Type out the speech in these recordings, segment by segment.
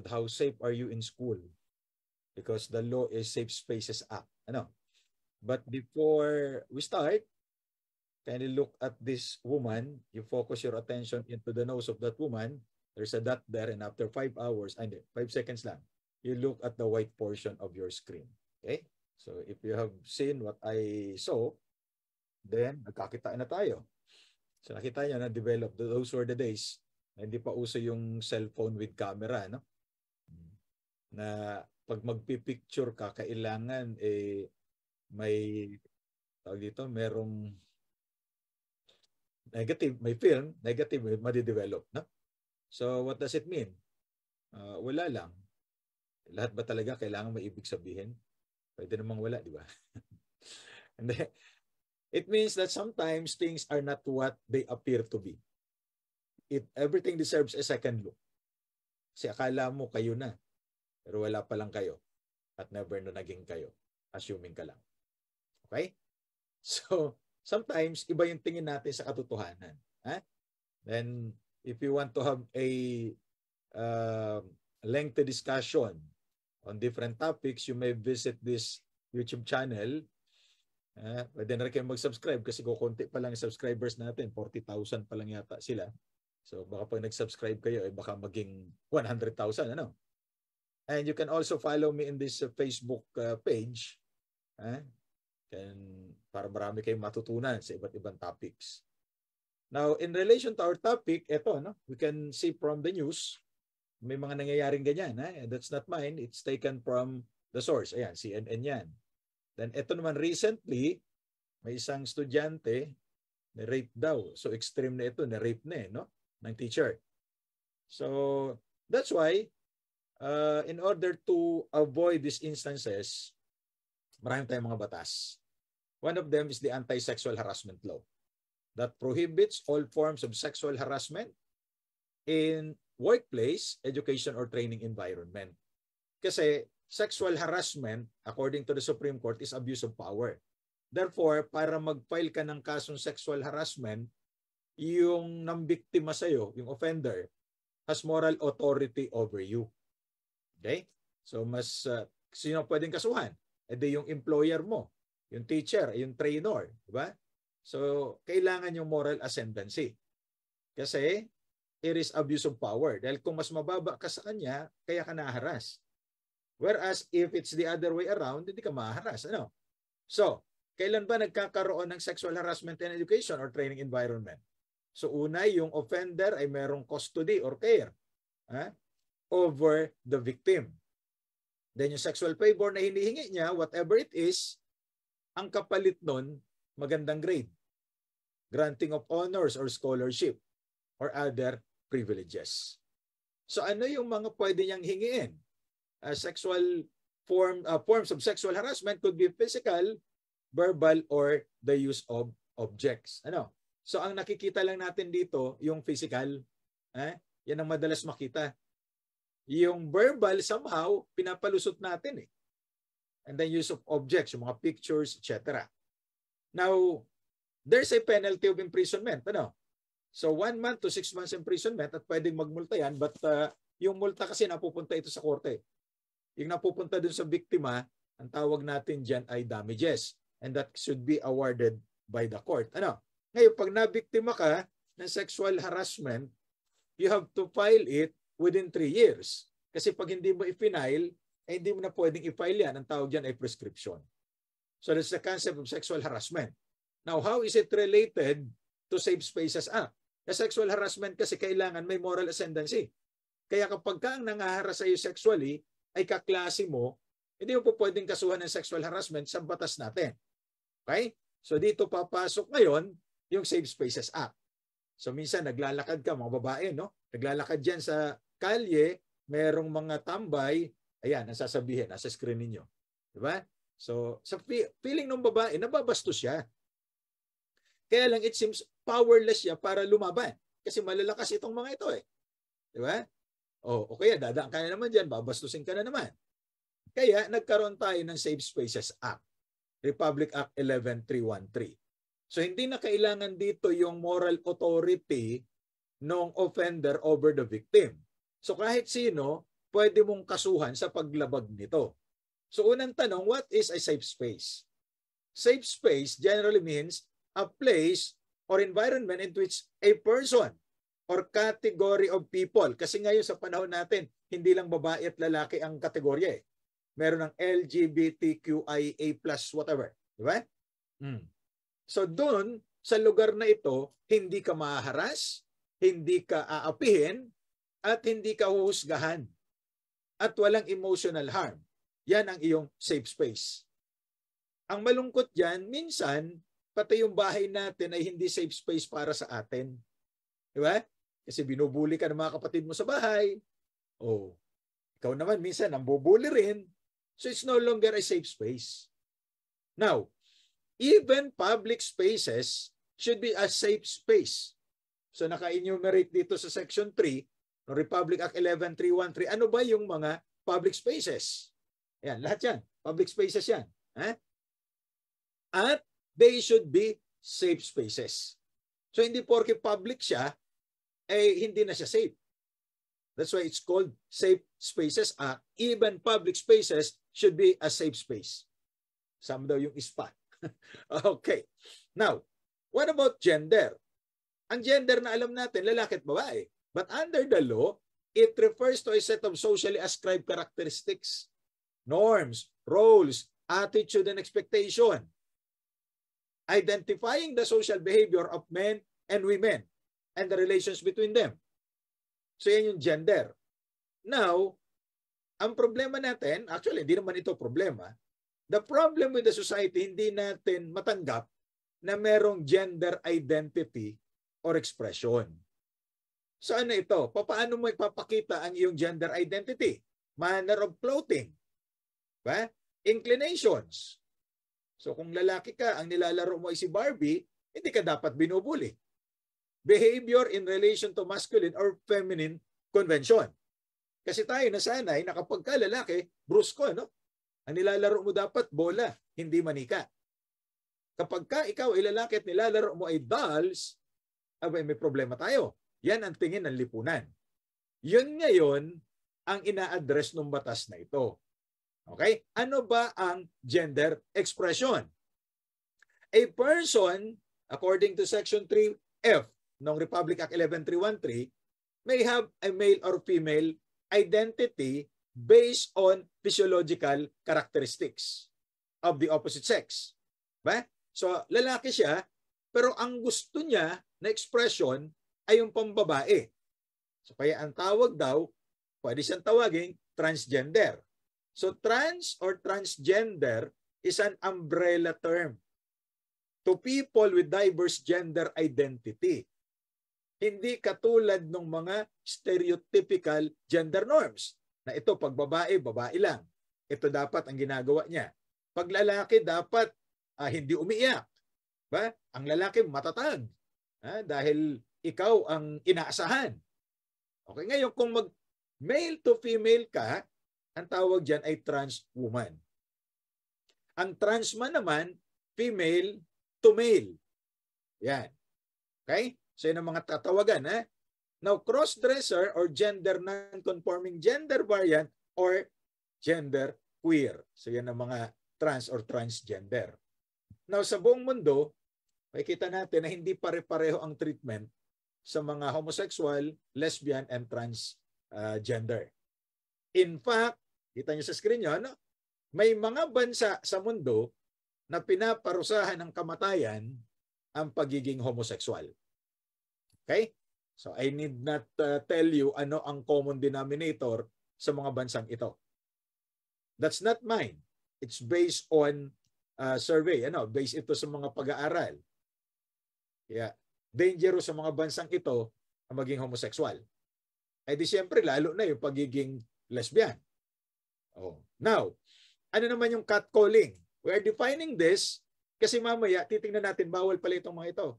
but how safe are you in school? Because the law is Safe Spaces Act. Ano? But before we start, kindly look at this woman. You focus your attention into the nose of that woman. There's a dot there, and after 5 hours, 5 seconds lang, you look at the white portion of your screen. Okay? So if you have seen what I saw, then nagkakitaan na tayo. So nakita nyo na develop. Those were the days na hindi pa uso yung cellphone with camera, no? Na pag magpipicture ka, kailangan may tawag dito, merong negative, may film, negative, may madidevelop, no? So what does it mean? Wala lang. Lahat ba talaga kailangan may ibig sabihin? Pwede namang wala, di ba? And then, it means that sometimes things are not what they appear to be. Everything deserves a second look. Kasi akala mo kayo na, pero wala pa lang kayo. At never na naging kayo. Assuming ka lang. Okay? So, sometimes, iba yung tingin natin sa katotohanan. Then, if you want to have a lengthy discussion on different topics, you may visit this YouTube channel. Pwede na rin kayo mag-subscribe kasi kukunti pa lang yung subscribers natin. 40,000 pa lang yata sila. So, baka pag nag-subscribe kayo, baka maging 100,000. Ano? And you can also follow me in this Facebook page. Para marami kayong matutunan sa iba't ibang topics. Now, in relation to our topic, ito, no? We can see from the news, may mga nangyayaring ganyan. That's not mine. It's taken from the source. Ayan, CNN yan. Then, ito naman recently, may isang estudyante na rape daw. So, extreme na ito, na rape na no? Ng teacher. So, that's why, in order to avoid these instances, marami tayong mga batas. One of them is the Anti-Sexual Harassment Law that prohibits all forms of sexual harassment in workplace, education, or training environment. Kasi sexual harassment, according to the Supreme Court, is abuse of power. Therefore, para mag-file ka ng kasong sexual harassment, yung nambiktima sa'yo, yung offender, has moral authority over you. Okay? So, sino pwedeng kasuhan? Yung employer mo, yung teacher, yung trainer, di ba? So, kailangan yung moral ascendancy. Kasi, it is abuse of power. Dahil kung mas mababa ka sa kanya, kaya ka naharas. Whereas, if it's the other way around, hindi ka maharas. Ano? So, kailan ba nagkakaroon ng sexual harassment in education or training environment? So, una, yung offender ay merong custody or care over the victim. Then yung sexual favor na hinihingi niya, whatever it is, ang kapalit nun, magandang grade. Granting of honors or scholarship or other privileges. So ano yung mga pwede niyang hingiin? Forms of sexual harassment could be physical, verbal, or the use of objects. Ano? So ang nakikita lang natin dito, yung physical, yan ang madalas makita. Yung verbal, somehow, pinapalusot natin And then use of objects, yung mga pictures, etc. Now, there's a penalty of imprisonment. Ano? So 1 month to 6 months imprisonment at pwedeng magmulta yan, but yung multa kasi napupunta ito sa korte. Yung napupunta dun sa biktima, ang tawag natin dyan ay damages. And that should be awarded by the court. Ano? Ngayon, pag nabiktima ka ng sexual harassment, you have to file it within 3 years. Kasi pag hindi mo i-file, hindi mo na pwedeng i-file yan. Ang tawag dyan ay prescription. So that's the concept of sexual harassment. Now, how is it related to Safe Spaces Act? The sexual harassment kasi kailangan may moral ascendancy. Kaya kapag ka ang nangaharas sa'yo sexually, ay kaklase mo, hindi mo po pwedeng kasuhan ng sexual harassment sa batas natin. Okay? So dito papasok ngayon yung Safe Spaces Act. So minsan naglalakad ka, mga babae, no? Naglalakad dyan sa kalye, merong mga tambay, ayan, nasasabihin, nasa screen ninyo. Diba? So sa feeling ng babae, nababastos siya. Kaya lang it seems powerless siya para lumaban. Kasi malalakas itong mga ito Diba? O kaya dadaan ka na naman dyan, babastusin ka na naman. Kaya nagkaroon tayo ng Safe Spaces Act. Republic Act 11313. So hindi na kailangan dito yung moral authority ng offender over the victim. So kahit sino, pwede mong kasuhan sa paglabag nito. So unang tanong, what is a safe space? Safe space generally means a place or environment in which a person or category of people, kasi ngayon sa panahon natin, hindi lang babae at lalaki ang kategorya eh. Meron ng LGBTQIA+, whatever. Di ba? So doon, sa lugar na ito, hindi ka mahaharas, hindi ka aapihin, at hindi ka huhusgahan. At walang emotional harm. Yan ang iyong safe space. Ang malungkot dyan, minsan, pati yung bahay natin ay hindi safe space para sa atin. Di ba? Kasi binubuli ka ng mga kapatid mo sa bahay. Oh, ikaw naman minsan ang bubuli rin. So it's no longer a safe space. Now, even public spaces should be a safe space. So naka-enumerate dito sa Section 3 ng Republic Act 11313. Ano ba yung mga public spaces? Yan, lahat yan. Public spaces yan. At they should be safe spaces. So hindi porke public siya, hindi na siya safe. That's why it's called Safe Spaces Act. Even public spaces should be a safe space. Sama daw yung ispa. Okay. Now, what about gender? Ang gender na alam natin, lalaki at babae. But under the law, it refers to a set of socially ascribed characteristics, norms, roles, attitude, and expectation, identifying the social behavior of men and women and the relations between them. So yan yung gender. Now, ang problema natin, actually hindi naman ito problema, the problem with the society, hindi natin matanggap na merong gender identity or expression. So ano ito? Paano mo ipapakita ang iyong gender identity? Manner of clothing. Ba? Inclinations. So kung lalaki ka, ang nilalaro mo ay si Barbie, hindi ka dapat binubuli. Behavior in relation to masculine or feminine convention. Kasi tayo nasanay na kapag ka lalaki, brusko, no? Ang nilalaro mo dapat bola, hindi manika. Kapag ka ikaw ay lalaki at nilalaro mo ay dolls, abay may problema tayo. Yan ang tingin ng lipunan. Yun ngayon ang ina-address ng batas na ito. Okay? Ano ba ang gender expression? A person, according to Section 3F ng Republic Act 11313, may have a male or female identity based on physiological characteristics of the opposite sex. Ba? So, lalaki siya, pero ang gusto niya na expression ay yung pambabae. So, kaya ang tawag daw, pwede siyang tawaging transgender. So, trans or transgender is an umbrella term to people with diverse gender identity. Hindi katulad ng mga stereotypical gender norms na ito pag babae, babae lang. Ito dapat ang ginagawa niya. Pag lalaki dapat hindi umiiyak. Ba? Ang lalaki matatag. Dahil ikaw ang inaasahan. Okay, ngayon kung mag male to female ka, ang tawag diyan ay trans woman. Ang trans man naman, female to male. Yan. Okay? So yun ang mga tatawagan. Now, cross-dresser or gender non-conforming gender variant or gender queer. So yan ang mga trans or transgender. Now, sa buong mundo, makikita natin na hindi pare-pareho ang treatment sa mga homosexual, lesbian, and transgender. In fact, kita nyo sa screen nyo, may mga bansa sa mundo na pinaparusahan ng kamatayan ang pagiging homosexual. Okay? So I need not tell you ano ang common denominator sa mga bansang ito. That's not mine. It's based on survey. Based ito sa mga pag-aaral. Yeah. Dangerous sa mga bansang ito ang maging homosexual. Eh di siyempre lalo na yung pagiging lesbian. Now, ano naman yung catcalling? We're defining this kasi mamaya titingnan natin bawal pala itong mga ito.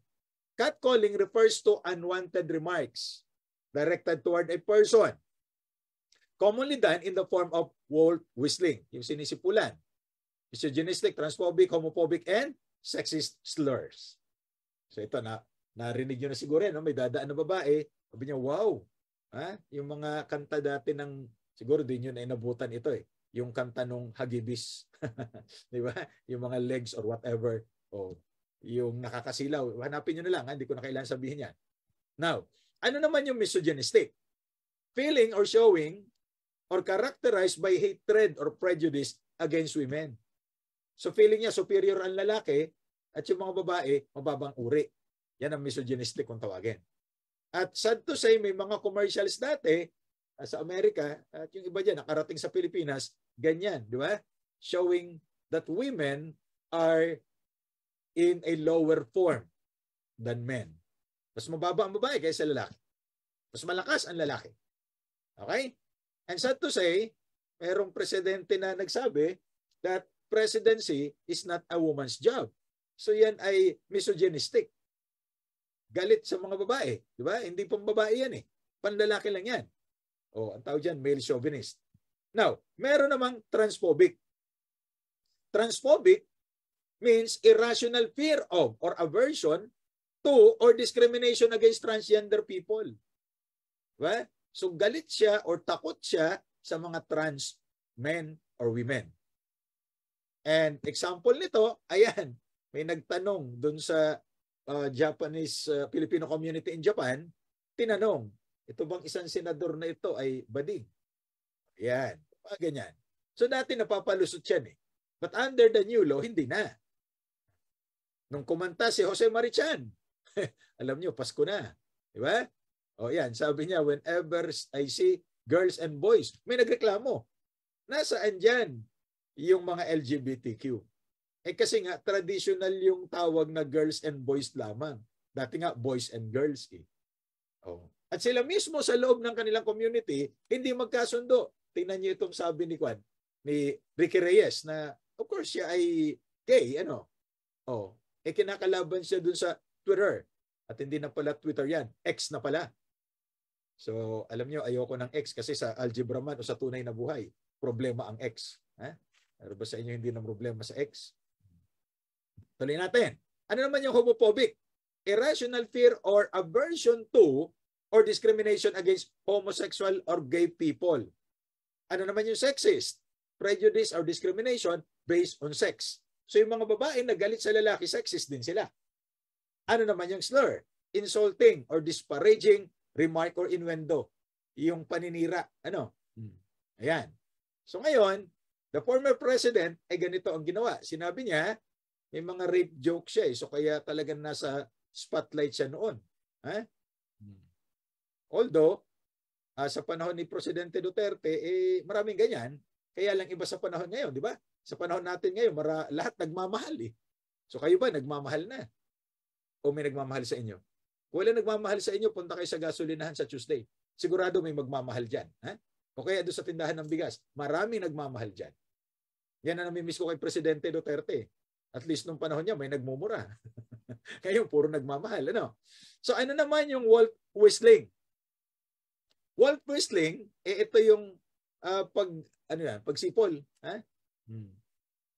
Catcalling refers to unwanted remarks directed toward a person, commonly done in the form of wolf whistling, yung sinisipulan, misogynistic, transphobic, homophobic, and sexist slurs. So ito narinig nyo na siguro, may dadaan na babae, sabi niya, wow, yung mga kanta dati ng Siguro din yun ay nabutan ito eh. Yung kanta nung Hagibis. Di ba? Yung mga legs or whatever. O yung nakakasilaw. Hanapin nyo na lang. Hindi ko na kailangan sabihin yan. Now, ano naman yung misogynistic? Feeling or showing or characterized by hatred or prejudice against women. So feeling niya superior ang lalaki at yung mga babae mababang uri. Yan ang misogynistic kung tawagin. At sad to say, may mga commercials dati sa Amerika at yung iba dyan nakarating sa Pilipinas, ganyan, di ba? Showing that women are in a lower form than men. Mas mababa ang babae kaysa lalaki. Mas malakas ang lalaki. Okay? And sad to say, merong presidente na nagsabi that presidency is not a woman's job. So yan ay misogynistic. Galit sa mga babae. Di ba? Hindi pang babae yan eh. Panlalaki lang yan. O, ang tawag dyan, male chauvinist. Now, meron namang transphobic. Transphobic means irrational fear of or aversion to or discrimination against transgender people. Diba? So galit siya or takot siya sa mga trans men or women. And example nito, ayan, may nagtanong dun sa Japanese Filipino community in Japan, tinanong, ito bang isang senador na ito ay bading? Ayan, ganyan. So dati napapalusot yan eh. But under the new law, hindi na. Nung kumanta si Jose Marichan, alam nyo, Pasko na. Di ba? O yan, sabi niya, whenever I see girls and boys, may nagreklamo. Nasaan dyan yung mga LGBTQ? Eh kasi nga, traditional yung tawag na girls and boys lamang. Dati nga, boys and girls eh. O. At sila mismo sa loob ng kanilang community, hindi magkasundo. Tingnan niyo itong sabi ni Juan, ni Ricky Reyes, na of course siya ay gay, ano? O, eh kinakalaban siya dun sa Twitter. At hindi na pala Twitter yan. X na pala. So, alam nyo, ayoko ng X kasi sa algebra man o sa tunay na buhay, problema ang X. Ha? Pero ba sa inyo hindi na problema sa X? Tuloy natin. Ano naman yung homophobic? Irrational fear or aversion to or discrimination against homosexual or gay people. Ano naman yung sexist? Prejudice or discrimination based on sex. So yung mga babae na galit sa lalaki, sexist din sila. Ano naman yung slur? Insulting or disparaging remark or innuendo. Yung paninira. Ano? Ayan. So ngayon, the former president ay ganito ang ginawa. Sinabi niya, may mga rape joke siya eh. So kaya talagang nasa spotlight siya noon. Ha? Although, sa panahon ni Presidente Duterte, eh, maraming ganyan. Kaya lang iba sa panahon ngayon, di ba? Sa panahon natin ngayon, lahat nagmamahal eh. So kayo ba, nagmamahal na? O may nagmamahal sa inyo? Kung wala nagmamahal sa inyo, punta kayo sa gasolinahan sa Tuesday. Sigurado may magmamahal dyan. Ha? O kaya doon sa tindahan ng bigas, marami nagmamahal dyan. Yan ang namimiss ko kay Presidente Duterte. At least nung panahon niya, may nagmumura. Ngayon, puro nagmamahal. Ano? So ano naman yung wolf whistling? Wolf whistling, eh, ito yung pagsipol. Ha?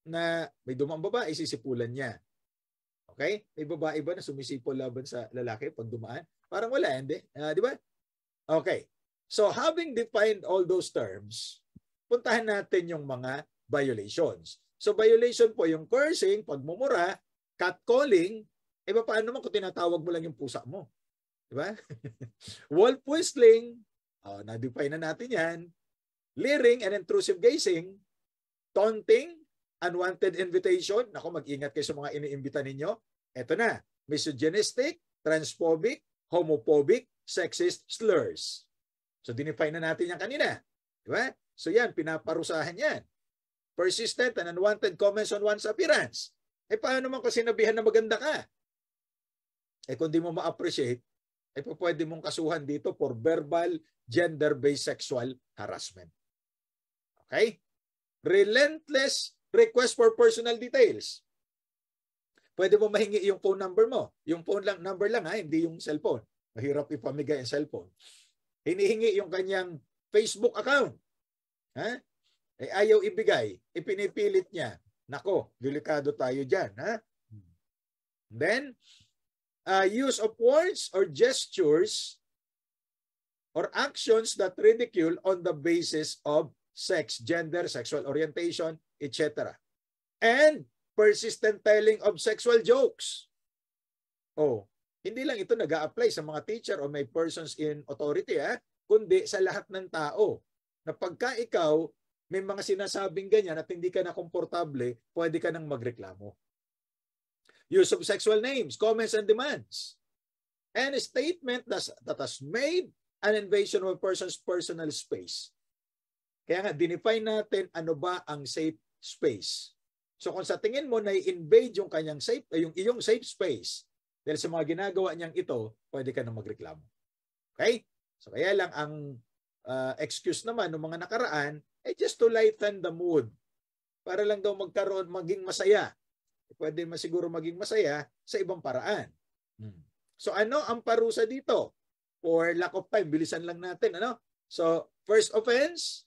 Na may dumang babae, sisipulan niya. Okay? May babae ba na sumisipol laban sa lalaki pag dumaan? Parang wala, hindi. Di ba? Okay. So having defined all those terms, puntahan natin yung mga violations. So violation po yung cursing, pagmumura, catcalling, eh paano naman kung tinatawag mo lang yung pusa mo? Di ba? Wolf whistling, na-define na natin yan. Leering and intrusive gazing, taunting, unwanted invitation. Naku, mag-ingat kayo sa mga iniimbita ninyo. Ito na, misogynistic, transphobic, homophobic, sexist slurs. So, dinefine na natin yan kanina. Diba? So, yan, pinaparusahan yan. Persistent and unwanted comments on one's appearance. Eh, paano naman kung sinabihan na maganda ka? Eh, kung di mo ma-appreciate, eh, pwede mong kasuhan dito for verbal, gender-based sexual harassment. Okay? Relentless request for personal details. Pwede mo mahingi yung phone number mo. Yung phone number lang, hindi yung cellphone. Mahirap ipamigay ang cellphone. Hinihingi yung kanyang Facebook account. Ha? Eh, ayaw ibigay. Ipinipilit niya. Nako, delikado tayo dyan. Ha? Then, use of words or gestures or actions that ridicule on the basis of sex, gender, sexual orientation, etc. And persistent telling of sexual jokes. Oh, hindi lang ito nag-a-apply sa mga teacher o may persons in authority, kundi sa lahat ng tao. Na pagka ikaw may mga sinasabing ganyan at hindi ka na komportable, pwede ka nang magreklamo. Use of sexual names, comments, and demands. Any statement that has made an invasion of a person's personal space. Kaya nga, dinefine natin ano ba ang safe space. So kung sa tingin mo na i-invade yung kanyang safe, yung iyong safe space, dahil sa mga ginagawa niyang ito, pwede ka nang magreklamo. Okay? So kaya lang ang excuse naman ng mga nakaraan ay just to lighten the mood. Para lang daw maging masaya. Pwede siguro maging masaya sa ibang paraan. So ano ang parusa dito? For lack of time, bilisan lang natin. Ano? So first offense,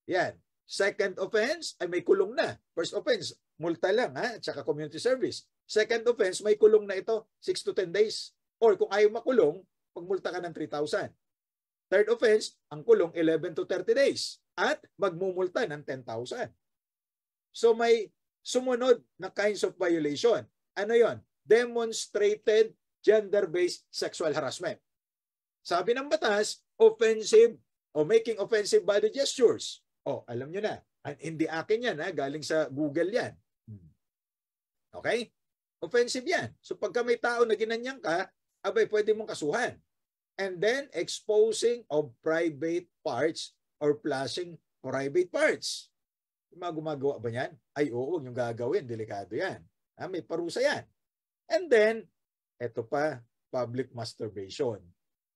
yan. Second offense, ay may kulong na. First offense, multa lang, at saka community service. Second offense, may kulong na ito, 6 to 10 days. Or kung ayaw makulong, pagmulta ka ng 3,000. Third offense, ang kulong 11 to 30 days. At magmumulta ng 10,000. So may sumunod na kinds of violation. Ano yon? Demonstrated gender-based sexual harassment. Sabi ng batas, offensive o making offensive body gestures. Alam nyo na. Hindi akin yan, galing sa Google yan. Okay? Offensive yan. So pagka may tao na ginanyang ka, pwede mong kasuhan. And then, exposing of private parts or flashing private parts. Yung mga gumagawa ba yan? Ay, oo, yung gagawin. Delikado yan. May parusa yan. And then, eto pa, public masturbation.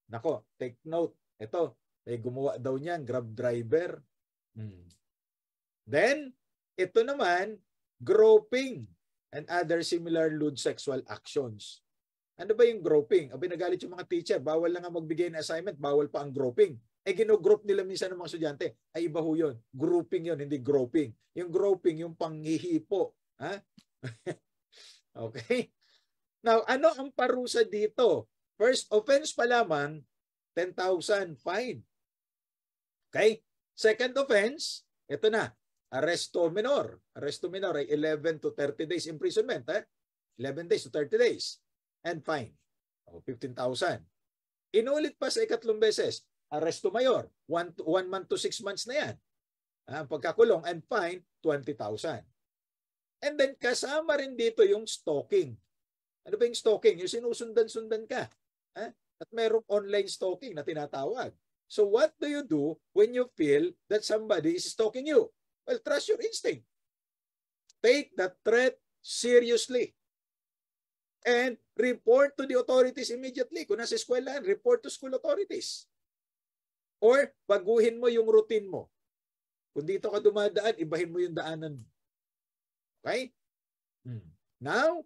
Nako, take note. Ito, may gumawa daw niyan, Grab driver. Then, ito naman, groping and other similar lewd sexual actions. Ano ba yung groping? Nagalit yung mga teacher, bawal lang nga magbigay ng assignment, bawal pa ang groping. Ginogroup nila minsan ng mga estudyante. Ay, iba ho yun. Grouping yun, hindi groping. Yung groping, yung panghihipo. Okay? Now, ano ang parusa dito? First offense pa lamang, 10,000 fine. Okay? Second offense, ito na, arresto minor. Arresto minor ay 11 to 30 days imprisonment. 11 days to 30 days. And fine. 15,000. Inulit pa sa ikatlong beses, arresto mayor. 1 month to 6 months na yan. Pagkakulong and fine, 20,000. And then kasama rin dito yung stalking. Ano ba yung stalking? Yung sinusundan-sundan ka. At merong online stalking na tinatawag. So what do you do when you feel that somebody is stalking you? Well, trust your instinct. Take that threat seriously. And report to the authorities immediately. Kung nasa eskwelahan, report to school authorities. Or baguhin mo yung routine mo. Kung dito ka dumadaan, ibahin mo yung daanan mo. Okay? Now,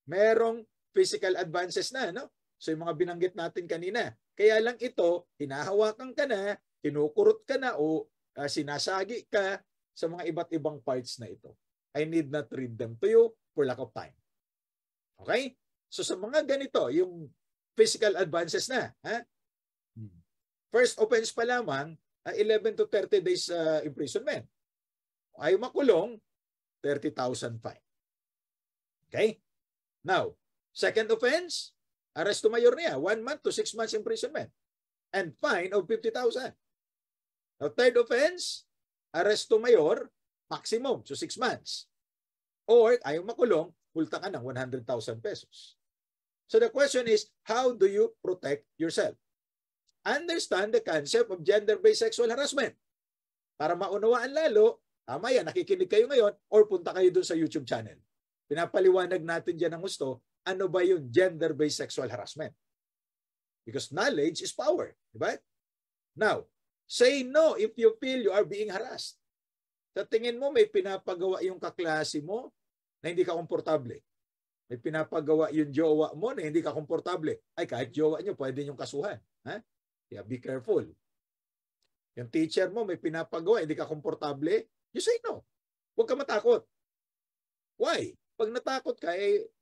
merong physical advances na, no? So yung mga binanggit natin kanina. Kaya lang ito, hinahawakan ka na, kinukurot ka na, o sinasagi ka sa mga iba't ibang parts na ito. I need not read them to you for lack of time. Okay? So sa mga ganito, yung physical advances na, first offense pa lamang, 11 to 30 days imprisonment. Ayaw makulong, 30,000 fine. Okay? Now, second offense, arresto mayor niya, 1 month to 6 months imprisonment and fine of 50,000. Now, third offense, arresto mayor, maximum, so 6 months. Or, ayaw makulong, multa ka ng 100,000 pesos. So the question is, how do you protect yourself? Understand the concept of gender-based sexual harassment. Para maunawaan lalo, tama yan, nakikinig kayo ngayon, or punta kayo dun sa YouTube channel. Pinapaliwanag natin dyan ng gusto, ano ba yung gender-based sexual harassment? Because knowledge is power. Diba? Now, say no if you feel you are being harassed. Sa tingin mo, may pinapagawa yung kaklase mo na hindi ka komportable. May pinapagawa yung jowa mo na hindi ka komportable. Ay, kahit jowa nyo, pwede nyong kasuhan. Yeah, be careful. Yung teacher mo, may pinapagawa, hindi ka komportable, you say no. Huwag ka matakot. Why? Pag natakot ka,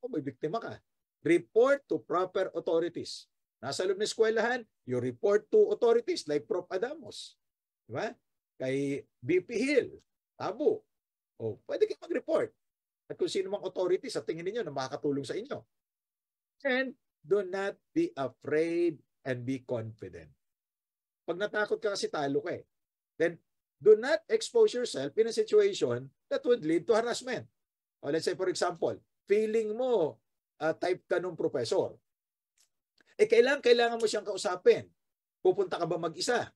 may biktima ka. Report to proper authorities. Nasa loob ng eskwelahan, you report to authorities like Prof. Adamos. Diba? Kay BP Hill, Tabo. O, pwede kayo mag-report. At kung sino mang authority sa tingin niyo na makakatulong sa inyo. And do not be afraid and be confident. Pag natakot ka kasi talo ka eh. Then do not expose yourself in a situation that would lead to harassment. O let's say for example, feeling mo type ka nung professor. Kailangan mo siyang kausapin. Pupunta ka ba mag-isa?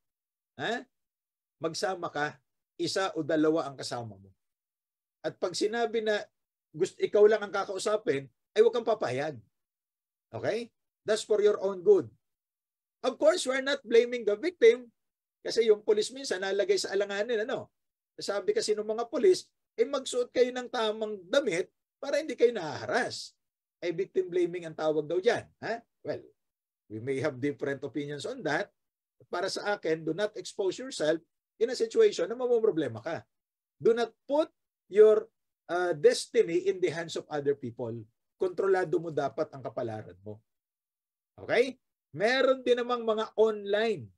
Ha? Magsama ka, isa o dalawa ang kasama mo. At pag sinabi na ikaw lang ang kakausapin, ay huwag kang papayag. Okay? That's for your own good. Of course, we're not blaming the victim kasi yung pulis minsan nalagay sa alanganin. Sabi kasi ng mga pulis, magsuot kayo ng tamang damit para hindi kayo nahaharas. Ay victim blaming ang tawag daw dyan. Ha? Well, we may have different opinions on that. Para sa akin, do not expose yourself in a situation na mamumroblema ka. Do not put your destiny in the hands of other people. Kontrolado mo dapat ang kapalaran mo. Okay? Meron din namang mga online,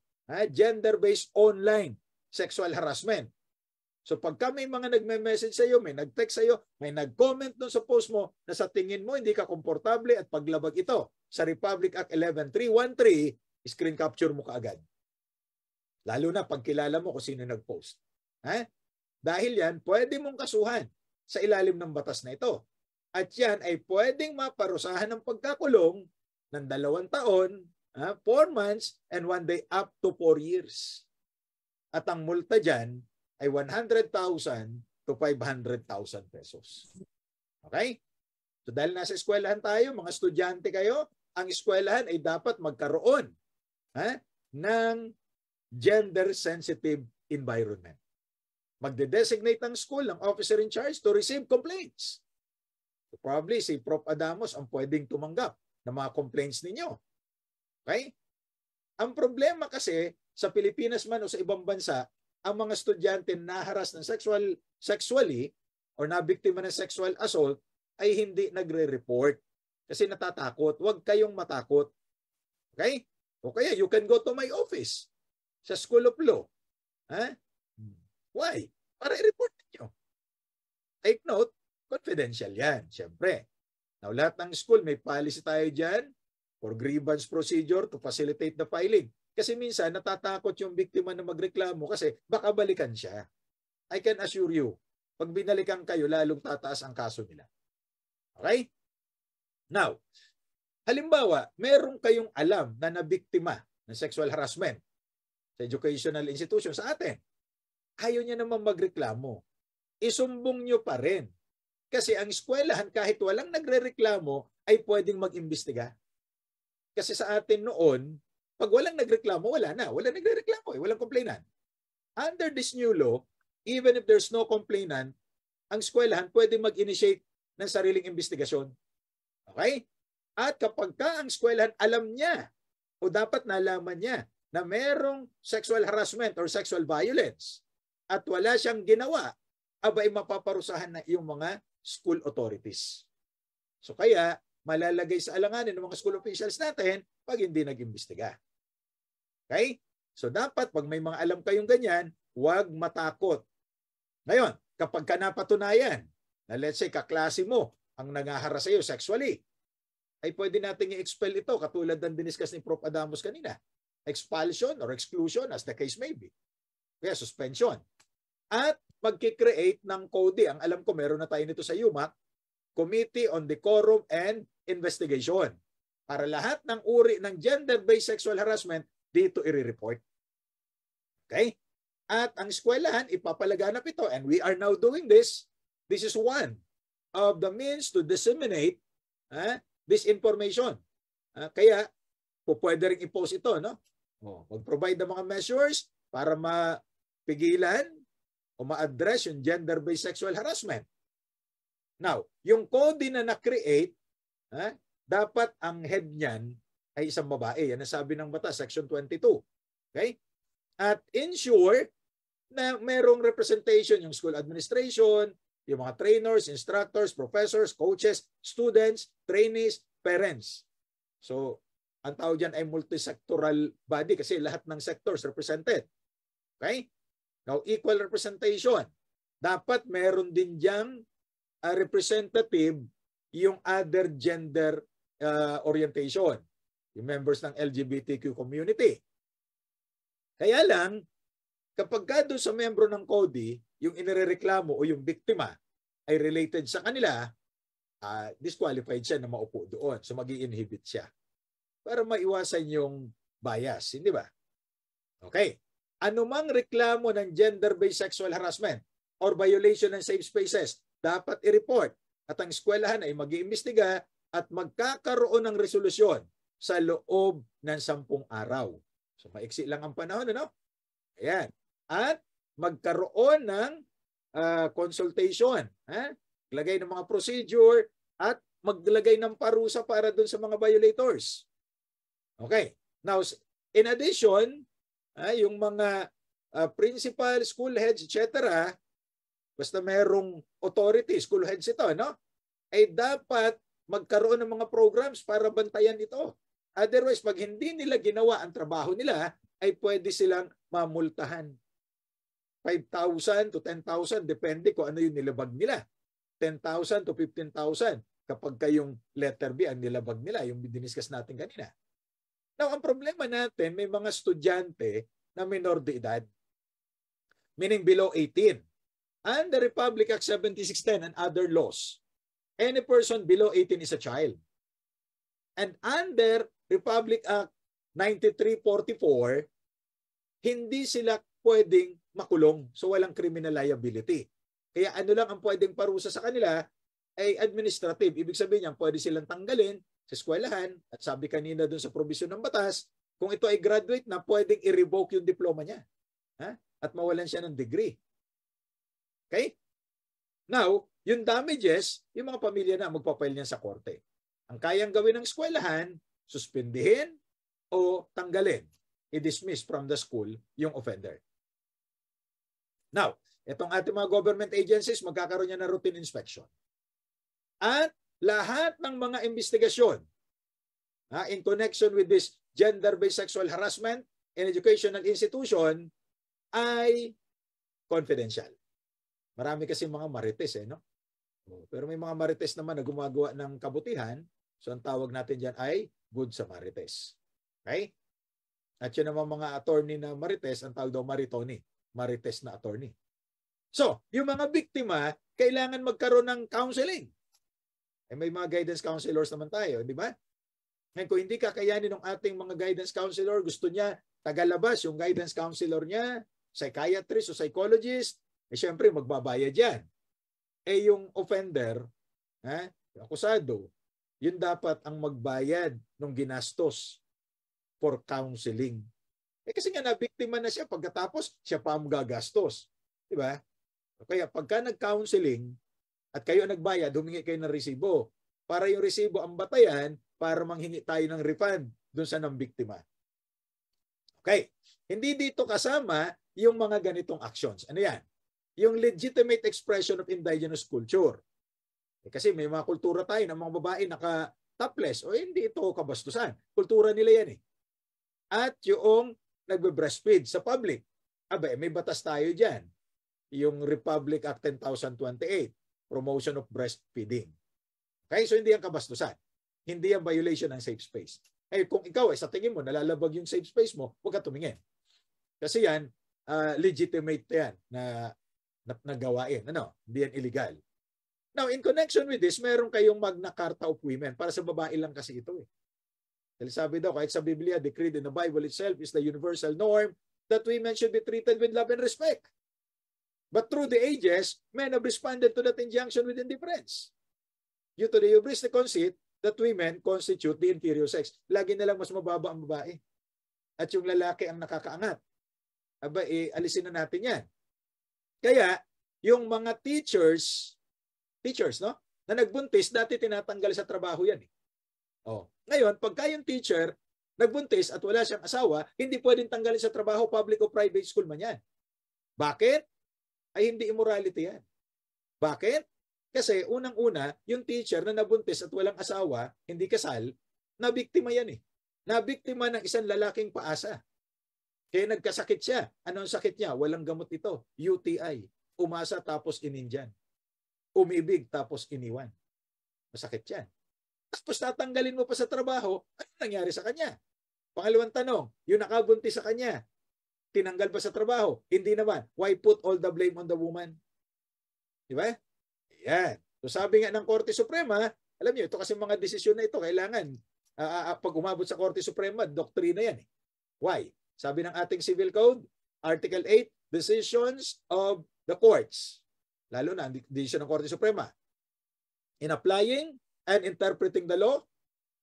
gender-based online sexual harassment. So pagka may mga nagme-message sa iyo, may nag-text sa iyo, may nag-comment doon sa post mo na sa tingin mo hindi ka komportable at paglabag ito sa Republic Act 11313, screen capture mo kaagad. Lalo na pag kilala mo kung sino nag-post. Dahil yan, pwede mong kasuhan sa ilalim ng batas na ito. At yan ay pwedeng maparusahan ng pagkakulong ng 2 taon, 4 months, and 1 day up to 4 years. At ang multa dyan ay 100,000 to 500,000 pesos. Okay? So dahil nasa eskwelahan tayo, mga estudyante kayo, ang eskwelahan ay dapat magkaroon ng gender-sensitive environment. Magde-designate ang school ng officer in charge to receive complaints. So probably si Prof. Adamos ang pwedeng tumanggap ng mga complaints ninyo. Okay? Ang problema kasi sa Pilipinas man o sa ibang bansa, ang mga estudyante naharas ng sexually or nabiktima ng sexual assault ay hindi nagre-report kasi natatakot. Huwag kayong matakot. Okay? O kaya you can go to my office sa School of Law. Why? Para i-report niyo. Take note, confidential yan, siyempre. Now, lahat ng school, may policy tayo dyan for grievance procedure to facilitate the filing. Kasi minsan, natatakot yung biktima na magreklamo kasi baka balikan siya. I can assure you, pag binalikan kayo, lalong tataas ang kaso nila. Okay? Now, halimbawa, meron kayong alam na nabiktima ng sexual harassment sa educational institution sa atin. Ayaw niya naman magreklamo. Isumbong niyo pa rin. Kasi ang eskwelahan kahit walang nagrereklamo ay pwedeng mag-imbestiga. Kasi sa atin noon, pag walang nagreklamo, wala na. Walang nagrereklamo, walang complainant. Under this new law, even if there's no complainant, ang eskwelahan pwedeng mag-initiate ng sariling investigasyon. Okay? At kapag ka ang eskwelahan alam niya o dapat nalaman niya na merong sexual harassment or sexual violence at wala siyang ginawa, abay mapaparusahan na yung mga school authorities. So kaya, malalagay sa alanganin ng mga school officials natin pag hindi nag-imbestiga. Okay? So dapat, pag may mga alam kayong ganyan, huwag matakot. Ngayon, kapag ka napatunayan na let's say kaklase mo ang nangaharas sa iyo sexually, ay pwede nating i-expel ito katulad ng diniscuss ni Prof. Adamos kanina. Expulsion or exclusion as the case may be. Kaya suspension. At magkikreate ng CODE. Ang alam ko, meron na tayo nito sa UMAC, Committee on Decorum and Investigation. Para lahat ng uri ng gender-based sexual harassment, dito i-report. Okay? At ang eskwelahan, ipapalaganap ito. And we are now doing this. This is one of the means to disseminate this information. Kaya, pwede rin i-post ito. No? Mag-provide ng mga measures para mapigilan o ma-address yung gender-based sexual harassment. Now, yung code na na-create, dapat ang head niyan ay isang babae. Yan ang sabi ng batas, Section 22. Okay? At ensure na merong representation yung school administration, yung mga trainers, instructors, professors, coaches, students, trainees, parents. So, Ang tawag dyan ay multisectoral body kasi lahat ng sectors represented. Okay? Now, equal representation. Dapat meron din diyang representative yung other gender orientation. Yung members ng LGBTQ community. Kaya lang, kapag ka doon sa membro ng CODI, yung inirereklamo o yung biktima ay related sa kanila, disqualified siya na maupo doon. So mag-i-inhibit siya para maiwasan yung bias, hindi ba? Okay. Anumang reklamo ng gender-based sexual harassment or violation ng safe spaces, dapat i-report at ang eskwelahan ay mag-iimbestiga at magkakaroon ng resolusyon sa loob ng 10 araw. So maiksi lang ang panahon, ano? Ayan. At magkaroon ng consultation. Maglagay ng mga procedure at maglagay ng parusa para dun sa mga violators. Okay. Now, in addition, yung mga principal, school heads, etc., basta merong authority, school heads ito, no? Ay dapat magkaroon ng mga programs para bantayan ito. Otherwise, pag hindi nila ginawa ang trabaho nila, ay pwede silang mamultahan. 5,000 to 10,000, depende kung ano yung nilabag nila. 10,000 to 15,000 kapag kayong letter B ang nilabag nila, yung diniscuss natin kanina. Now, ang problema natin, may mga estudyante na minor de edad, meaning below 18. Under Republic Act 7610 and other laws, any person below 18 is a child. And under Republic Act 9344, hindi sila pwedeng makulong. So walang criminal liability. Kaya ano lang ang pwedeng parusa sa kanila ay administrative. Ibig sabihin niyan, pwede silang tanggalin sa eskwelahan. At sabi kanina dun sa probisyon ng batas, kung ito ay graduate na, pwedeng i-revoke yung diploma niya. At mawalan siya ng degree. Okay? Now, yung damages, yung mga pamilya na magpapail niyan sa korte. Ang kayang gawin ng eskwelahan, suspindihin o tanggalin, i-dismiss from the school yung offender. Now, itong ating mga government agencies, magkakaroon niya ng routine inspection. At lahat ng mga investigasyon in connection with this gender-based sexual harassment in educational institution ay confidential. Marami kasi mga marites, no? Pero may mga marites naman na gumagawa ng kabutihan. So ang tawag natin dyan ay good Samaritans. Okay? At yun naman mga attorney na marites, ang tawag daw maritoni. Marites na attorney. So, yung mga biktima, kailangan magkaroon ng counseling. May mga guidance counselors naman tayo, di ba? Ngayon, kung hindi kakayanin ng ating mga guidance counselor, gusto niya tagalabas yung guidance counselor niya, psychiatrist o psychologist, syempre magbabayad yan. Yung offender, yung akusado, yun dapat ang magbayad ng ginastos for counseling. Kasi nga nabiktima na siya, pagkatapos siya pa ang gagastos. Diba? Kaya pagka nag-counseling at kayo nagbayad, humingi kayo ng resibo. Para yung resibo ang batayan para manghingi tayo ng refund dun sa nambiktima. Okay. Hindi dito kasama yung mga ganitong actions. Ano yan? Yung legitimate expression of indigenous culture. Kasi may mga kultura tayo ng mga babae naka-topless. O hindi ito kabastusan. Kultura nila yan eh. At yung nagbe-breastfeed sa public. May batas tayo dyan. Yung Republic Act 10,028, Promotion of Breastfeeding. Okay? So hindi yan kabastusan. Hindi yan violation ng safe space. Kung ikaw sa tingin mo, nalalabag yung safe space mo, huwag ka tumingin. Kasi yan, legitimate yan na gawain. Hindi yan illegal. Now, in connection with this, meron kayong Magna Carta of Women. Para sa babae lang kasi ito eh. Dahil sabi daw, kahit sa Biblia, decreed in the Bible itself is the universal norm that women should be treated with love and respect. But through the ages, men have responded to that injunction with indifference. Due to the hubris, the conceit that women constitute the inferior sex. Lagi na lang mas mababa ang babae. At yung lalaki ang nakakaangat. Alisin na natin yan. Kaya, yung mga teachers, no? Na nagbuntis, dati tinatanggal sa trabaho yan. Ngayon, pagka yung teacher nagbuntis at wala siyang asawa, hindi pwedeng tanggalin sa trabaho, public o private school man yan. Bakit? Ay hindi immorality yan. Bakit? Kasi unang-una, yung teacher na nabuntis at walang asawa, hindi kasal, nabiktima yan eh. Nabiktima ng isang lalaking paasa. Kaya nagkasakit siya. Ano ang sakit niya? Walang gamot ito. UTI. Umasa tapos inindyan. Umibig tapos iniwan. Masakit yan. Tapos tatanggalin mo pa sa trabaho, ano nangyari sa kanya? Pangalawang tanong, yung nakabuntis sa kanya, tinanggal ba sa trabaho? Hindi naman. Why put all the blame on the woman? Di ba? Yan. So sabi nga ng Korte Suprema, alam niyo, ito kasi mga desisyon na ito, kailangan, pag umabot sa Korte Suprema, doktrina yan. Why? Sabi ng ating Civil Code, Article 8, decisions of the courts. Lalo na, decision ng Korte Suprema. In applying and interpreting the law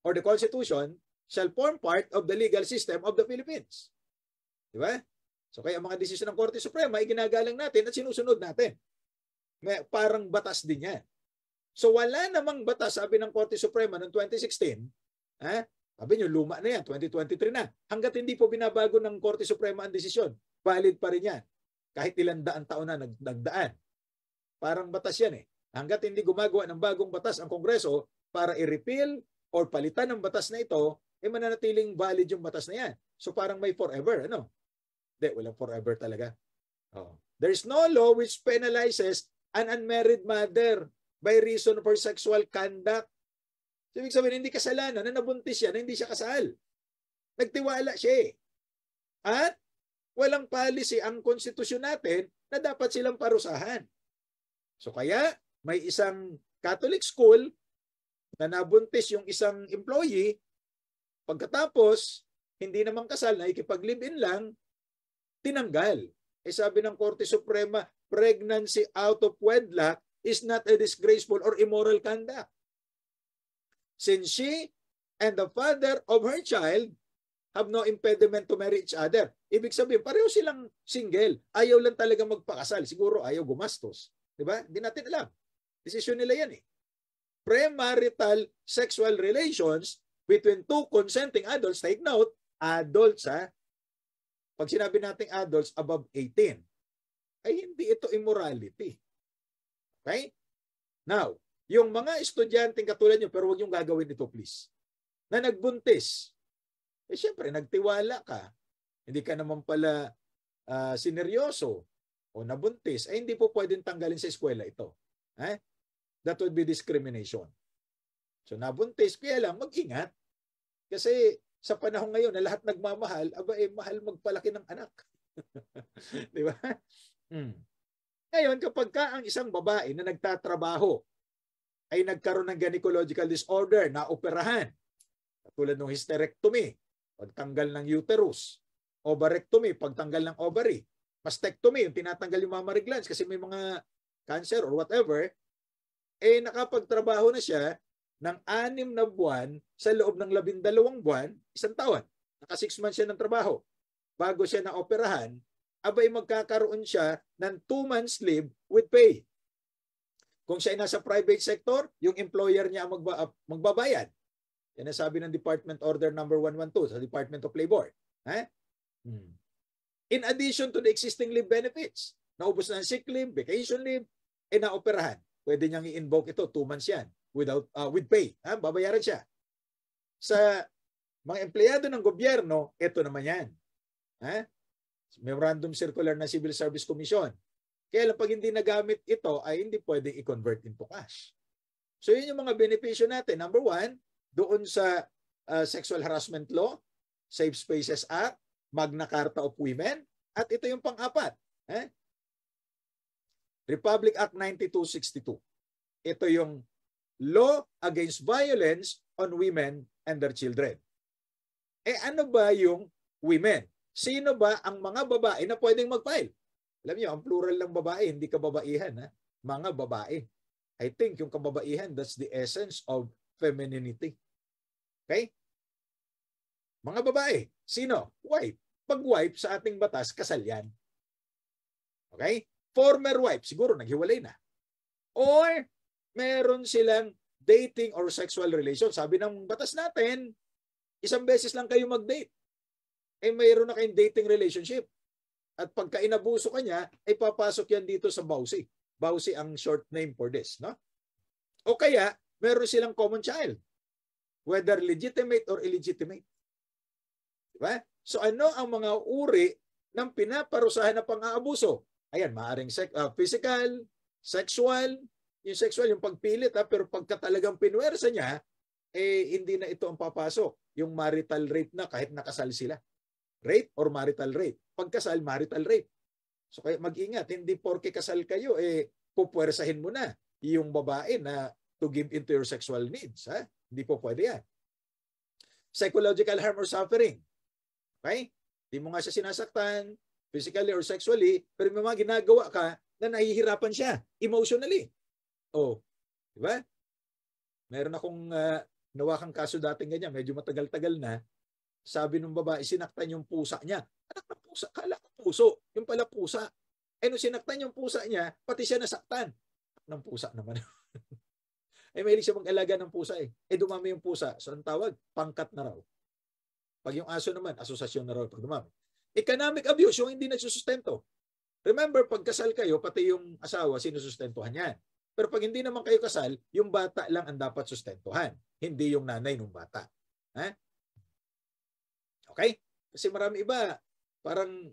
or the Constitution shall form part of the legal system of the Philippines. Di ba? So kaya mga desisyon ng Korte Suprema ay ginagalang natin at sinusunod natin. May parang batas din yan. So wala namang batas, sabi ng Korte Suprema noong 2016, sabi nyo, luma na yan, 2023 na. Hanggat hindi po binabago ng Korte Suprema ang desisyon, valid pa rin yan. Kahit ilang daan taon na nagdaan. Parang batas yan eh. Hanggat hindi gumagawa ng bagong batas ang Kongreso para i-repeal or palitan ng batas na ito, mananatiling valid yung batas na yan. So parang may forever, ano? Hindi, walang forever talaga. There is no law which penalizes an unmarried mother by reason for sexual conduct. So, ibig sabihin, hindi kasalanan na nabuntis siya, na hindi siya kasal. Nagtiwala siya eh. At walang policy ang konstitusyon natin na dapat silang parusahan. So kaya, may isang Catholic school na nabuntis yung isang employee, pagkatapos, hindi naman kasal, nakikipag-live-in lang, tinanggal. Sabi ng Korte Suprema, pregnancy out of wedlock is not a disgraceful or immoral conduct. Since she and the father of her child have no impediment to marry each other. Ibig sabihin, pareho silang single. Ayaw lang talaga magpakasal. Siguro ayaw gumastos. Diba? Hindi natin alam. Desisyon nila yan eh. Premarital sexual relations between two consenting adults, take note, adults ha. Pag sinabi nating adults above 18, ay hindi ito immorality. Okay? Now, yung mga estudyanteng katulad nyo, pero huwag yung gagawin ito please, na nagbuntis, siyempre nagtiwala ka, hindi ka naman pala sineryoso o nabuntis, hindi po pwedeng tanggalin sa eskwela ito. That would be discrimination. So nabuntis, kaya lang mag-ingat. Kasi sa panahon ngayon na lahat nagmamahal, mahal magpalaki ng anak. Di ba? Ngayon, kapag ka ang isang babae na nagtatrabaho ay nagkaroon ng gynecological disorder na operahan, tulad ng hysterectomy, pagtanggal ng uterus, ovarectomy, pagtanggal ng ovary, mastectomy, yung tinatanggal yung mammary glands kasi may mga cancer or whatever, nakapagtrabaho na siya ng 6 na buwan sa loob ng 12 buwan, 1 taon. Naka 6 months siya ng trabaho. Bago siya na operahan, magkakaroon siya ng 2 months leave with pay. Kung siya ay nasa private sector, yung employer niya ang magbabayad. Yan ang sabi ng Department Order number 112 sa Department of Labor. In addition to the existing leave benefits, naubos na ang sick leave, vacation leave, naoperahan. Pwede niyang i-invoke ito, 2 months yan, with pay. Babayaran siya. Sa mga empleyado ng gobyerno, ito naman yan. Memorandum Circular ng Civil Service Commission. Kaya lang pag hindi nagamit ito, ay hindi pwedeng i-convert into cash. So yun yung mga benepisyo natin. Number 1, doon sa Sexual Harassment Law, Safe Spaces Act, Magna Carta of Women, at ito yung pang-4. Republic Act 9262. Ito yung Law Against Violence on Women and Their Children. Ano ba yung women? Sino ba ang mga babae na pwedeng mag-file? Alam niyo, ang plural ng babae, hindi kababaihan. Mga babae. I think yung kababaihan, that's the essence of femininity. Okay? Mga babae. Sino? Wife. Pag wife sa ating batas, kasal yan. Okay? Former wife, siguro naghiwalay na. Or meron silang dating or sexual relation. Sabi ng batas natin, 1 beses lang kayo mag-date. Mayroon na kayong dating relationship. At pagka inabuso ka niya, papasok yan dito sa BAUSI. BAUSI ang short name for this. No? O kaya, meron silang common child. Whether legitimate or illegitimate. Diba? So ano ang mga uri ng pinaparusahan na pang-aabuso? Ayan, maaaring physical, sexual, yung pagpilit, pero pagka talagang pinwersa niya, hindi na ito ang papasok. Yung marital rape na kahit nakasal sila. Rape or marital rape. Pagkasal, marital rape. So kaya mag-ingat, hindi porke kasal kayo, pupwersahin mo na yung babae na to give into your sexual needs. Ha? Hindi po pwede yan. Psychological harm or suffering. Okay? Hindi mo nga siya sinasaktan, physically or sexually, pero may mga ginagawa ka na nahihirapan siya emotionally. Oh, di ba? Meron akong nawakang kaso dating ganyan, medyo matagal-tagal na. Sabi ng babae, sinaktan yung pusa niya. Anak ng pusa, kala ko puso. Yung pala pusa. Nung sinaktan yung pusa niya, pati siya nasaktan. Ng pusa naman. Mahilig siya mag-alaga ng pusa . Dumami yung pusa. So, ang tawag, pangkat na raw. Pag yung aso naman, asosasyon na raw pag dumami. Economic abuse, yung hindi nagsusustento. Remember, pag kasal kayo, pati yung asawa, sinusustentuhan yan. Pero pag hindi naman kayo kasal, yung bata lang ang dapat sustentuhan. Hindi yung nanay ng bata. Ha? Okay? Kasi marami iba, parang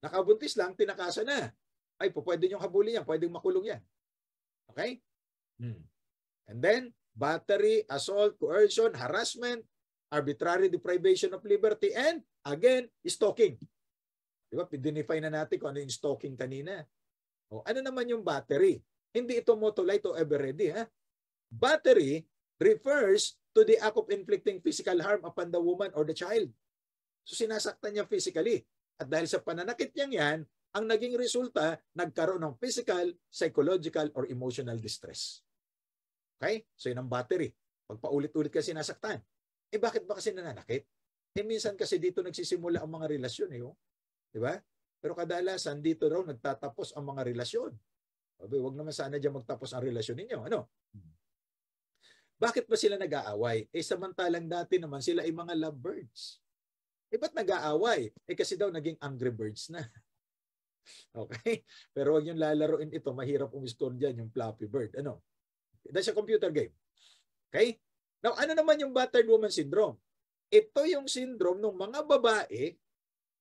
nakabuntis lang, tinakasa na. Ay, pwede niyong habulin yan, pwedeng makulong yan. Okay? And then, battery, assault, coercion, harassment, arbitrary deprivation of liberty, and again, stalking. Diba? Dinefine na natin kung ano yung stalking kanina. Ano naman yung battery? Hindi ito motolite o ever ready. Battery refers to the act of inflicting physical harm upon the woman or the child. So sinasaktan niya physically. At dahil sa pananakit niyang yan, ang naging resulta, nagkaroon ng physical, psychological, or emotional distress. Okay? So yun ang battery. Pag paulit-ulit ka sinasaktan. Bakit ba kasi nananakit? Minsan kasi dito nagsisimula ang mga relasyon. Diba? Pero kadalasan dito raw nagtatapos ang mga relasyon. Huwag naman sana dyan magtapos ang relasyon ninyo. Ano? Bakit ba sila nag-aaway? Samantalang dati naman sila ay mga lovebirds. Ba't nag-aaway? Kasi daw naging angry birds na. Okay? Pero huwag yung lalaroin ito. Mahirap umiscore dyan yung Flappy Bird. Ano? That's a computer game. Okay? Now, ano naman yung battered woman syndrome? Ito yung syndrome ng mga babae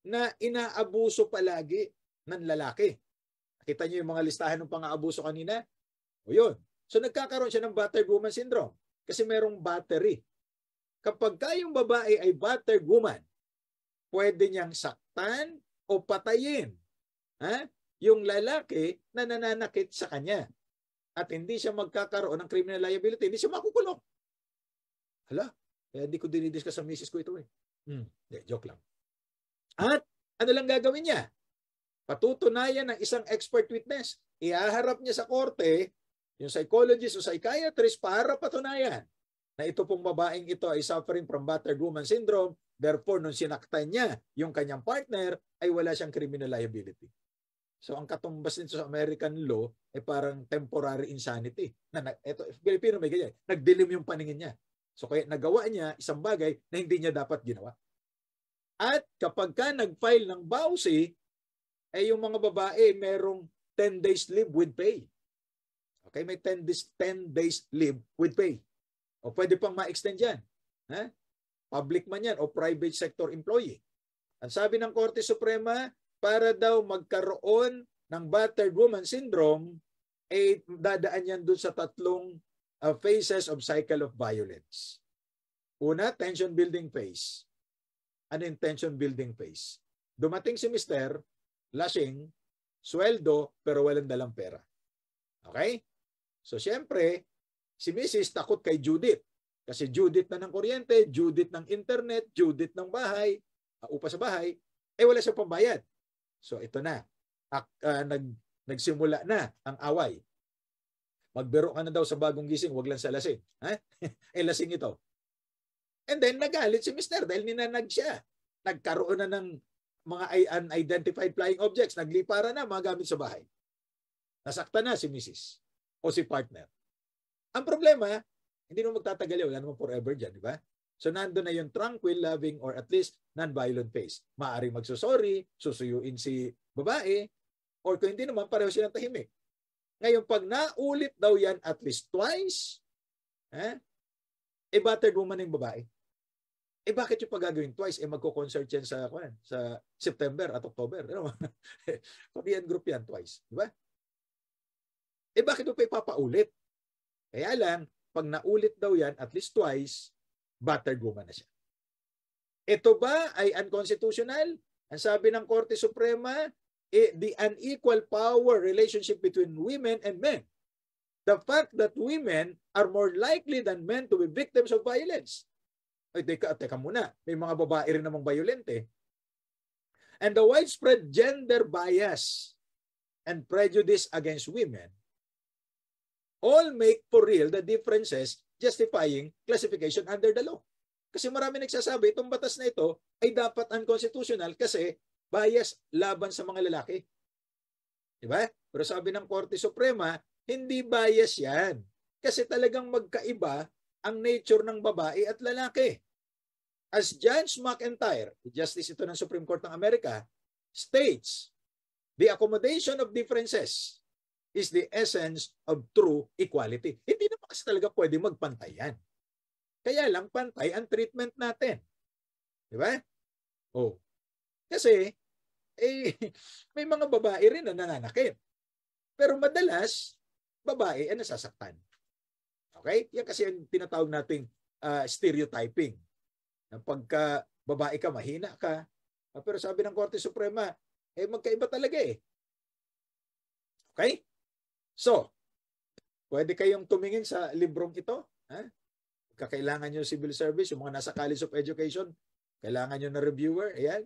na inaabuso palagi ng lalaki. Nakita niyo yung mga listahan ng pang-aabuso kanina? O yun. So nagkakaroon siya ng battered woman syndrome kasi merong battery. Kapag yung babae ay battered woman, pwede niyang saktan o patayin yung lalaki na nananakit sa kanya. At hindi siya magkakaroon ng criminal liability, hindi siya makukulong. Hala, hindi ko dinidiscuss sa misis ko ito . Joke lang. At ano lang gagawin niya? Patutunayan ng isang expert witness. Ihaharap niya sa korte yung psychologist o psychiatrist para patunayan na ito pong babaeng ito ay suffering from battered woman syndrome. Therefore, nung sinaktan niya yung kanyang partner, ay wala siyang criminal liability. So, ang katumbas nito sa American law ay parang temporary insanity. Ito, Pilipino may ganyan. Nagdilim yung paningin niya. So, kaya nagawa niya isang bagay na hindi niya dapat ginawa. At kapag ka nag-file ng bawsi, yung mga babae merong 10 days leave with pay. Okay, may 10 days leave with pay. O pwede pang ma-extend yan. Public man yan o private sector employee. Ang sabi ng Korte Suprema, para daw magkaroon ng battered woman syndrome, dadaan yan dun sa tatlong phases of cycle of violence. Una, tension building phase. Ano yung tension building phase? Dumating si Mr., lasing, sweldo, pero walang dalang pera. Okay? So, siyempre, si Mrs. takot kay Judith. Kasi Judith na ng kuryente, Judith ng internet, Judith ng bahay, upa sa bahay, wala siyang pambayad. So, ito na. Nagsimula na ang away. Magbiro ka na daw sa bagong gising, wag lang sa lasing. Lasing ito. And then, nagalit si Mr. dahil ninanag siya. Nagkaroon na ng mga unidentified flying objects, naglipara na mga gamit sa bahay. Nasaktan na si Mrs. o si partner. Ang problema, hindi naman magtatagal, wala naman forever dyan, di ba? So nandun na yung tranquil, loving, or at least non-violent phase. Maaaring magsusorry, susuyuin si babae, or kung hindi naman, pareho silang tahimik. Ngayon, pag naulit daw yan at least twice, battered woman yung babae. Bakit yung pagagawin twice? Magko-concert yan sa September at October. Ano? Korean group yan twice. Di ba? Bakit mo pa ipapaulit? Kaya lang, pag naulit daw yan, at least twice, battered woman na siya. Ito ba ay unconstitutional? Ang sabi ng Korte Suprema, the unequal power relationship between women and men. The fact that women are more likely than men to be victims of violence. Teka muna, may mga babae rin namang violente. And the widespread gender bias and prejudice against women all make for real the differences justifying classification under the law. Kasi marami nagsasabi, itong batas na ito ay dapat unconstitutional kasi bias laban sa mga lalaki. Diba? Pero sabi ng Korte Suprema, hindi bias yan. Kasi talagang magkaiba ang nature ng babae at lalaki. As Judge McIntyre, Justice ito ng Supreme Court ng Amerika, states, the accommodation of differences is the essence of true equality. Hindi naman kasi talaga pwede magpantay yan. Kaya lang pantay ang treatment natin. Di ba? Oh. Kasi, may mga babae rin na nananakit. Pero madalas, babae ay nasasaktan. Okay? Yan kasi yung tinatawag nating stereotyping. Pagka babae ka, mahina ka. Pero sabi ng Korte Suprema, magkaiba talaga eh. Okay? So, pwede kayong tumingin sa librong ito. Kakailangan nyo civil service, yung mga nasa College of Education, kailangan nyo na reviewer. Ayan.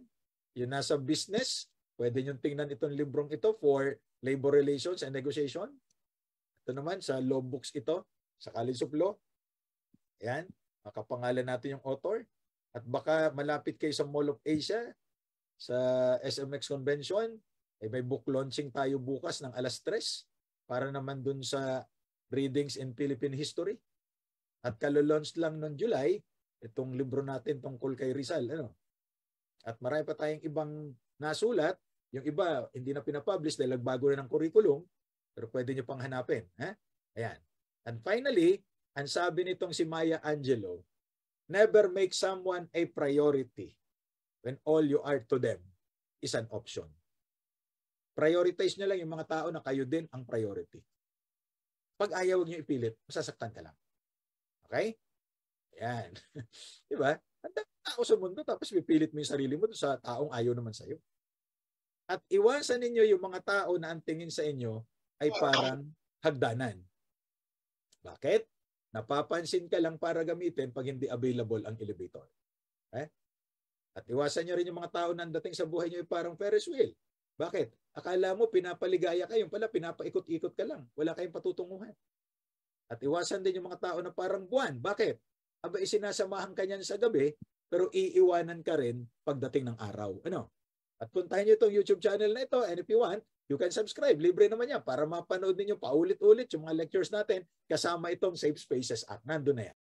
Yung nasa business, pwede nyo tingnan itong librong ito for labor relations and negotiation. Ito naman, sa law books ito, sa College of Law. Ayan. Makapangalan natin yung author. At baka malapit kayo sa Mall of Asia, sa SMX Convention, may book launching tayo bukas ng 3:00 para naman dun sa readings in Philippine history. At kalo-launch lang noong July, itong libro natin tungkol kay Rizal. At marami pa tayong ibang nasulat. Yung iba, hindi na pinapublish dahil nagbago na ng curriculum, pero pwede nyo pang hanapin. Ayan. And finally, ang sabi nitong si Maya Angelou, never make someone a priority when all you are to them is an option. Prioritize nyo lang yung mga tao na kayo din ang priority. Pag ayaw nyo ipilit, masasaktan ka lang. Okay? Ayan. Diba? Ang daming tao sa mundo tapos pipilit mo yung sarili mo sa taong ayaw naman sa'yo. At iwasan ninyo yung mga tao na ang tingin sa inyo ay parang hagdanan. Bakit? Napapansin ka lang para gamitin pag hindi available ang elevator. Okay? At iwasan nyo rin yung mga tao na ang dating sa buhay nyo ay parang Ferris wheel. Bakit? Akala mo pinapaligaya ka, yung pala pinapaikot-ikot ka lang. Wala kayong patutunguhan. At iwasan din yung mga tao na parang buwan. Bakit? Isinasamahan ka niyan sa gabi, pero iiwanan ka rin pagdating ng araw. At puntahan nyo itong YouTube channel na ito, and if you want, you can subscribe. Libre naman yan para mapanood ninyo paulit-ulit yung mga lectures natin kasama itong Safe Spaces Act. Nandun na yan.